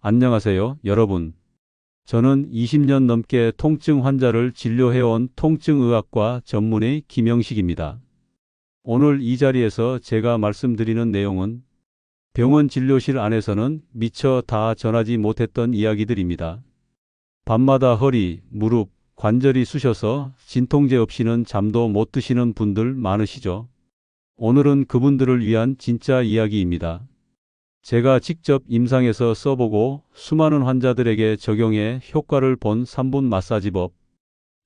안녕하세요, 여러분. 저는 20년 넘게 통증 환자를 진료해온 통증의학과 전문의 김영식입니다. 오늘 이 자리에서 제가 말씀드리는 내용은 병원 진료실 안에서는 미처 다 전하지 못했던 이야기들입니다. 밤마다 허리, 무릎, 관절이 쑤셔서 진통제 없이는 잠도 못 드시는 분들 많으시죠? 오늘은 그분들을 위한 진짜 이야기입니다. 제가 직접 임상에서 써보고 수많은 환자들에게 적용해 효과를 본 3분 마사지법.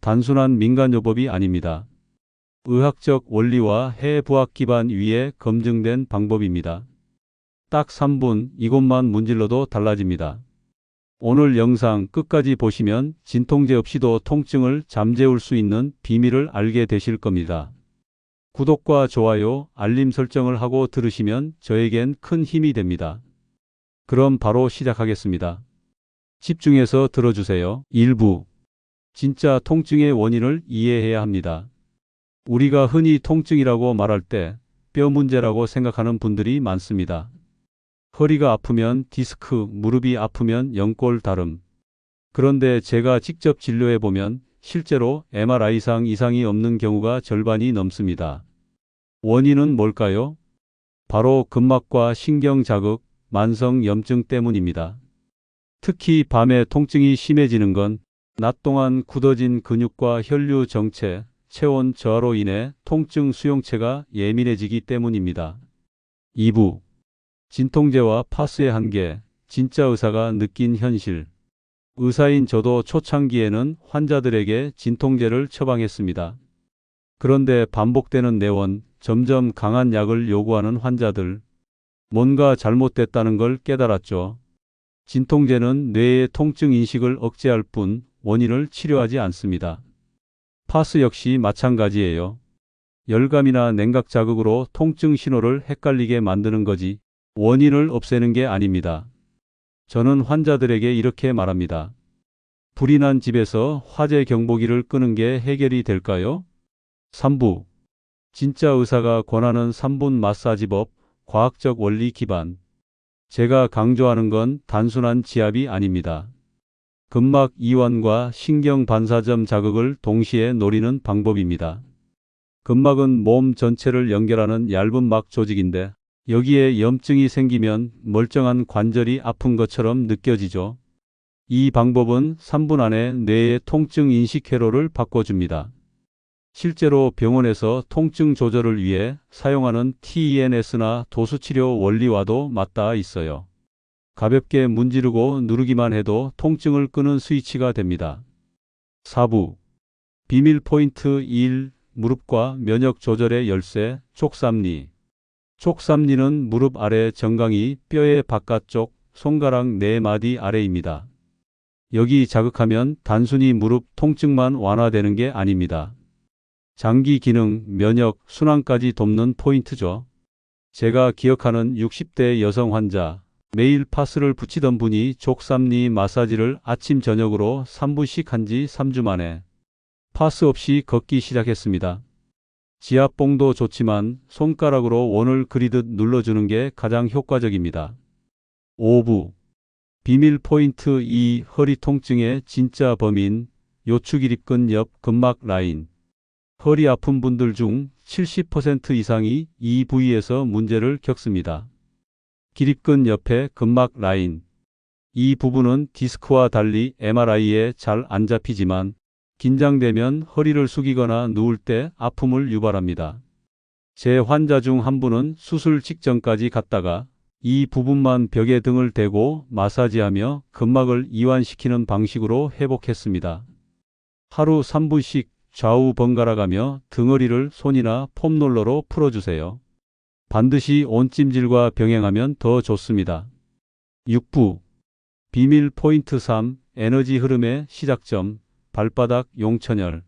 단순한 민간요법이 아닙니다. 의학적 원리와 해부학 기반 위에 검증된 방법입니다. 딱 3분 이곳만 문질러도 달라집니다. 오늘 영상 끝까지 보시면 진통제 없이도 통증을 잠재울 수 있는 비밀을 알게 되실 겁니다. 구독과 좋아요, 알림 설정을 하고 들으시면 저에겐 큰 힘이 됩니다. 그럼 바로 시작하겠습니다. 집중해서 들어주세요. 1부. 진짜 통증의 원인을 이해해야 합니다. 우리가 흔히 통증이라고 말할 때 뼈 문제라고 생각하는 분들이 많습니다. 허리가 아프면 디스크, 무릎이 아프면 연골 다름. 그런데 제가 직접 진료해보면 실제로 MRI상 이상이 없는 경우가 절반이 넘습니다. 원인은 뭘까요? 바로 근막과 신경 자극, 만성 염증 때문입니다. 특히 밤에 통증이 심해지는 건 낮 동안 굳어진 근육과 혈류 정체, 체온 저하로 인해 통증 수용체가 예민해지기 때문입니다. 2부. 진통제와 파스의 한계, 진짜 의사가 느낀 현실. 의사인 저도 초창기에는 환자들에게 진통제를 처방했습니다. 그런데 반복되는 내원, 점점 강한 약을 요구하는 환자들. 뭔가 잘못됐다는 걸 깨달았죠. 진통제는 뇌의 통증 인식을 억제할 뿐 원인을 치료하지 않습니다. 파스 역시 마찬가지예요. 열감이나 냉각 자극으로 통증 신호를 헷갈리게 만드는 거지 원인을 없애는 게 아닙니다. 저는 환자들에게 이렇게 말합니다. 불이 난 집에서 화재 경보기를 끄는 게 해결이 될까요? 3부. 진짜 의사가 권하는 3분 마사지법, 과학적 원리 기반. 제가 강조하는 건 단순한 지압이 아닙니다. 근막 이완과 신경 반사점 자극을 동시에 노리는 방법입니다. 근막은 몸 전체를 연결하는 얇은 막 조직인데 여기에 염증이 생기면 멀쩡한 관절이 아픈 것처럼 느껴지죠. 이 방법은 3분 안에 뇌의 통증 인식 회로를 바꿔줍니다. 실제로 병원에서 통증 조절을 위해 사용하는 TENS나 도수치료 원리와도 맞닿아 있어요. 가볍게 문지르고 누르기만 해도 통증을 끄는 스위치가 됩니다. 4부. 비밀 포인트 1. 무릎과 면역 조절의 열쇠, 촉삼리. 촉삼리는 무릎 아래 정강이 뼈의 바깥쪽 손가락 4마디 아래입니다. 여기 자극하면 단순히 무릎 통증만 완화되는 게 아닙니다. 장기 기능, 면역, 순환까지 돕는 포인트죠. 제가 기억하는 60대 여성 환자, 매일 파스를 붙이던 분이 촉삼리 마사지를 아침 저녁으로 3분씩 한 지 3주 만에 파스 없이 걷기 시작했습니다. 지압봉도 좋지만 손가락으로 원을 그리듯 눌러주는 게 가장 효과적입니다. 5부. 비밀 포인트 2. 허리 통증의 진짜 범인, 요추기립근 옆 근막 라인. 허리 아픈 분들 중 70% 이상이 이 부위에서 문제를 겪습니다. 기립근 옆에 근막 라인. 이 부분은 디스크와 달리 MRI에 잘 안 잡히지만 긴장되면 허리를 숙이거나 누울 때 아픔을 유발합니다. 제 환자 중 한 분은 수술 직전까지 갔다가 이 부분만 벽에 등을 대고 마사지하며 근막을 이완시키는 방식으로 회복했습니다. 하루 3분씩 좌우 번갈아 가며 등허리를 손이나 폼롤러로 풀어주세요. 반드시 온찜질과 병행하면 더 좋습니다. 6부. 비밀 포인트 3. 에너지 흐름의 시작점, 발바닥 용천혈.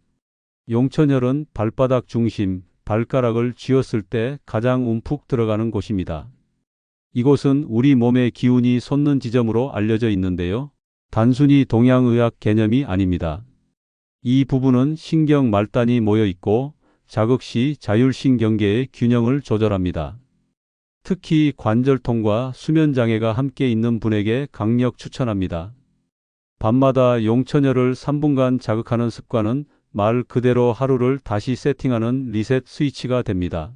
용천혈은 발바닥 중심, 발가락을 쥐었을 때 가장 움푹 들어가는 곳입니다. 이곳은 우리 몸의 기운이 솟는 지점으로 알려져 있는데요. 단순히 동양의학 개념이 아닙니다. 이 부분은 신경 말단이 모여 있고 자극 시 자율신경계의 균형을 조절합니다. 특히 관절통과 수면장애가 함께 있는 분에게 강력 추천합니다. 밤마다 용천혈을 3분간 자극하는 습관은 말 그대로 하루를 다시 세팅하는 리셋 스위치가 됩니다.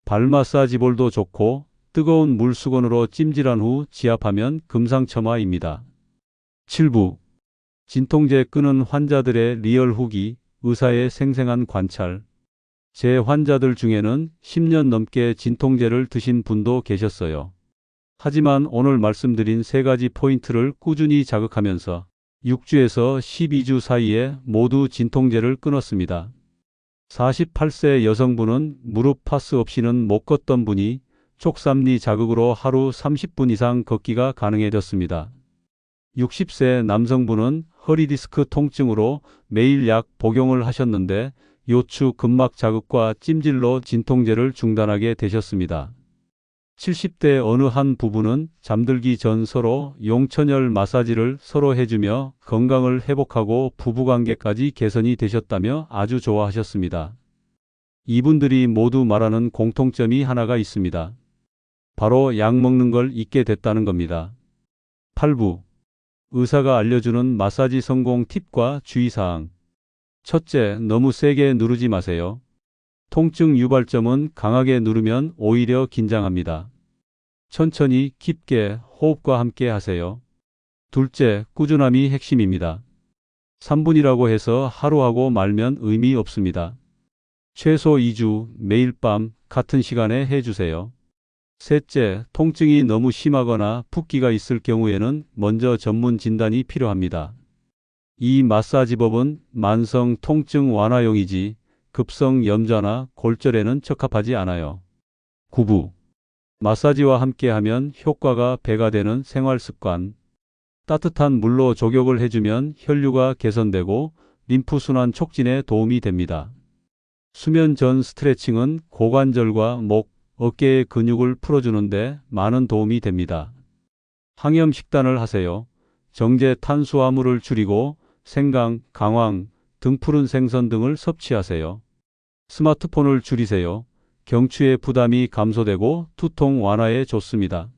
발 마사지볼도 좋고 뜨거운 물수건으로 찜질한 후 지압하면 금상첨화입니다. 7부. 진통제 끊은 환자들의 리얼 후기, 의사의 생생한 관찰. 제 환자들 중에는 10년 넘게 진통제를 드신 분도 계셨어요. 하지만 오늘 말씀드린 3가지 포인트를 꾸준히 자극하면서 6주에서 12주 사이에 모두 진통제를 끊었습니다. 48세 여성분은 무릎 파스 없이는 못 걷던 분이 촉삼리 자극으로 하루 30분 이상 걷기가 가능해졌습니다. 60세 남성분은 허리 디스크 통증으로 매일 약 복용을 하셨는데 요추 근막 자극과 찜질로 진통제를 중단하게 되셨습니다. 70대 어느 한 부부는 잠들기 전 서로 용천혈 마사지를 서로 해주며 건강을 회복하고 부부관계까지 개선이 되셨다며 아주 좋아하셨습니다. 이분들이 모두 말하는 공통점이 하나가 있습니다. 바로 약 먹는 걸 잊게 됐다는 겁니다. 8부. 의사가 알려주는 마사지 성공 팁과 주의사항. 첫째, 너무 세게 누르지 마세요. 통증 유발점은 강하게 누르면 오히려 긴장합니다. 천천히 깊게 호흡과 함께 하세요. 둘째, 꾸준함이 핵심입니다. 3분이라고 해서 하루 하고 말면 의미 없습니다. 최소 2주 매일 밤 같은 시간에 해주세요. 셋째, 통증이 너무 심하거나 붓기가 있을 경우에는 먼저 전문 진단이 필요합니다. 이 마사지법은 만성 통증 완화용이지 급성 염좌나 골절에는 적합하지 않아요. 9부. 마사지와 함께하면 효과가 배가 되는 생활습관. 따뜻한 물로 족욕을 해주면 혈류가 개선되고 림프순환 촉진에 도움이 됩니다. 수면 전 스트레칭은 고관절과 목, 어깨의 근육을 풀어주는데 많은 도움이 됩니다. 항염 식단을 하세요. 정제 탄수화물을 줄이고 생강, 강황, 등푸른 생선 등을 섭취하세요. 스마트폰을 줄이세요. 경추의 부담이 감소되고 두통 완화에 좋습니다.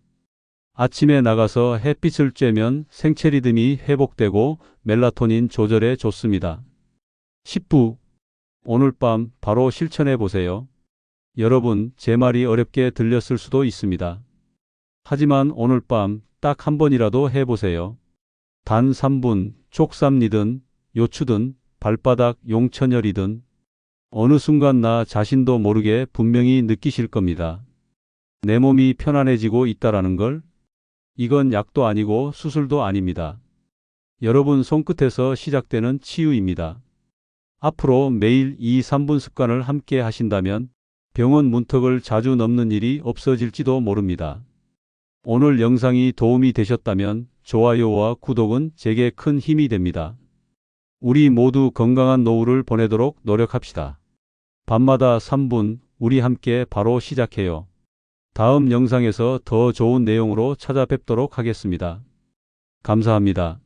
아침에 나가서 햇빛을 쬐면 생체 리듬이 회복되고 멜라토닌 조절에 좋습니다. 10부. 오늘 밤 바로 실천해 보세요. 여러분, 제 말이 어렵게 들렸을 수도 있습니다. 하지만 오늘 밤 딱 한 번이라도 해보세요. 단 3분, 촉삼리든 요추든 발바닥 용천혈이든 어느 순간 나 자신도 모르게 분명히 느끼실 겁니다. 내 몸이 편안해지고 있다라는 걸. 이건 약도 아니고 수술도 아닙니다. 여러분 손끝에서 시작되는 치유입니다. 앞으로 매일 2-3분 습관을 함께 하신다면 병원 문턱을 자주 넘는 일이 없어질지도 모릅니다. 오늘 영상이 도움이 되셨다면 좋아요와 구독은 제게 큰 힘이 됩니다. 우리 모두 건강한 노후를 보내도록 노력합시다. 밤마다 3분, 우리 함께 바로 시작해요. 다음 영상에서 더 좋은 내용으로 찾아뵙도록 하겠습니다. 감사합니다.